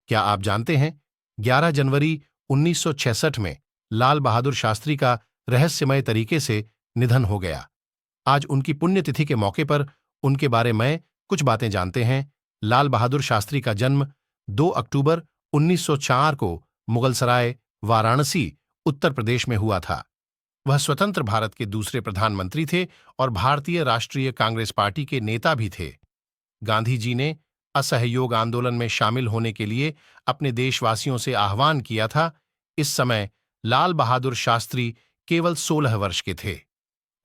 क्या आप जानते हैं 11 जनवरी 1966 में लाल बहादुर शास्त्री का रहस्यमय तरीके से निधन हो गया। आज उनकी पुण्यतिथि के मौके पर उनके बारे में कुछ बातें जानते हैं। लाल बहादुर शास्त्री का जन्म 2 अक्टूबर 1904 को मुगलसराय, वाराणसी, उत्तर प्रदेश में हुआ था। वह स्वतंत्र भारत के दूसरे प्रधानमंत्री थे और भारतीय राष्ट्रीय कांग्रेस पार्टी के नेता भी थे। गांधी जी ने असहयोग आंदोलन में शामिल होने के लिए अपने देशवासियों से आह्वान किया था। इस समय लाल बहादुर शास्त्री केवल 16 वर्ष के थे।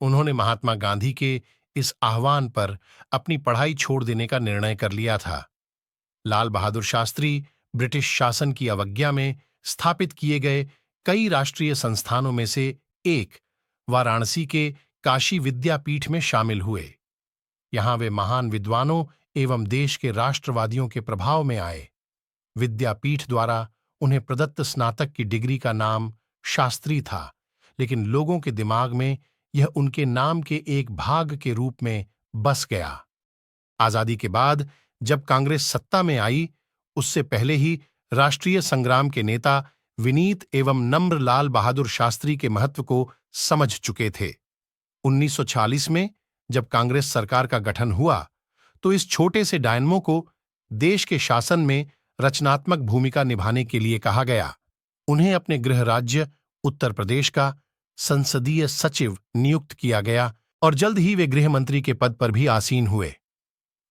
उन्होंने महात्मा गांधी के इस आह्वान पर अपनी पढ़ाई छोड़ देने का निर्णय कर लिया था। लाल बहादुर शास्त्री ब्रिटिश शासन की अवज्ञा में स्थापित किए गए कई राष्ट्रीय संस्थानों में से एक वाराणसी के काशी विद्यापीठ में शामिल हुए। यहां वे महान विद्वानों एवं देश के राष्ट्रवादियों के प्रभाव में आए। विद्यापीठ द्वारा उन्हें प्रदत्त स्नातक की डिग्री का नाम शास्त्री था, लेकिन लोगों के दिमाग में यह उनके नाम के एक भाग के रूप में बस गया। आजादी के बाद जब कांग्रेस सत्ता में आई, उससे पहले ही राष्ट्रीय संग्राम के नेता विनीत एवं नम्र लाल बहादुर शास्त्री के महत्व को समझ चुके थे। 1946 में जब कांग्रेस सरकार का गठन हुआ, तो इस छोटे से डायनमो को देश के शासन में रचनात्मक भूमिका निभाने के लिए कहा गया। उन्हें अपने गृह राज्य उत्तर प्रदेश का संसदीय सचिव नियुक्त किया गया और जल्द ही वे गृह मंत्री के पद पर भी आसीन हुए।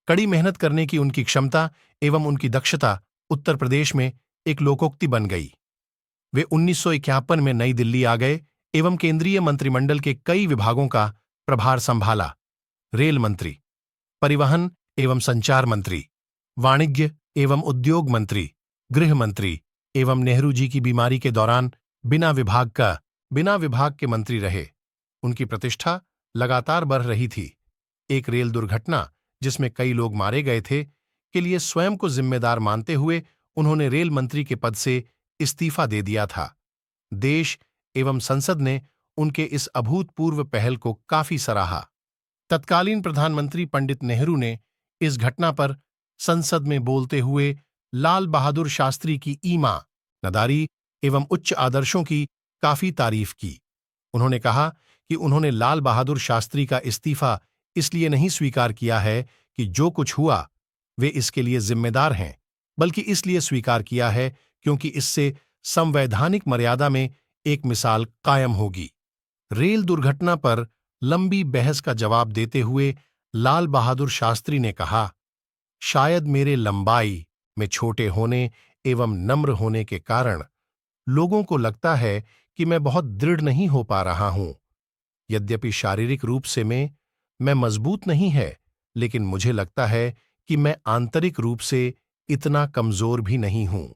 कड़ी मेहनत करने की उनकी क्षमता एवं उनकी दक्षता उत्तर प्रदेश में एक लोकोक्ति बन गई। वे 1951 में नई दिल्ली आ गए एवं केंद्रीय मंत्रिमंडल के कई विभागों का प्रभार संभाला। रेल मंत्री, परिवहन एवं संचार मंत्री, वाणिज्य एवं उद्योग मंत्री, गृह मंत्री एवं नेहरू जी की बीमारी के दौरान बिना विभाग के मंत्री रहे। उनकी प्रतिष्ठा लगातार बढ़ रही थी। एक रेल दुर्घटना जिसमें कई लोग मारे गए थे के लिए स्वयं को जिम्मेदार मानते हुए उन्होंने रेल मंत्री के पद से इस्तीफा दे दिया था। देश एवं संसद ने उनके इस अभूतपूर्व पहल को काफी सराहा। तत्कालीन प्रधानमंत्री पंडित नेहरू ने इस घटना पर संसद में बोलते हुए लाल बहादुर शास्त्री की ईमानदारी एवं उच्च आदर्शों की काफी तारीफ की। उन्होंने कहा कि उन्होंने लाल बहादुर शास्त्री का इस्तीफा इसलिए नहीं स्वीकार किया है कि जो कुछ हुआ वे इसके लिए जिम्मेदार हैं, बल्कि इसलिए स्वीकार किया है क्योंकि इससे संवैधानिक मर्यादा में एक मिसाल कायम होगी। रेल दुर्घटना पर लंबी बहस का जवाब देते हुए लाल बहादुर शास्त्री ने कहा, शायद मेरे लंबाई में छोटे होने एवं नम्र होने के कारण लोगों को लगता है कि मैं बहुत दृढ़ नहीं हो पा रहा हूं। यद्यपि शारीरिक रूप से मैं मजबूत नहीं है, लेकिन मुझे लगता है कि मैं आंतरिक रूप से इतना कमजोर भी नहीं हूं।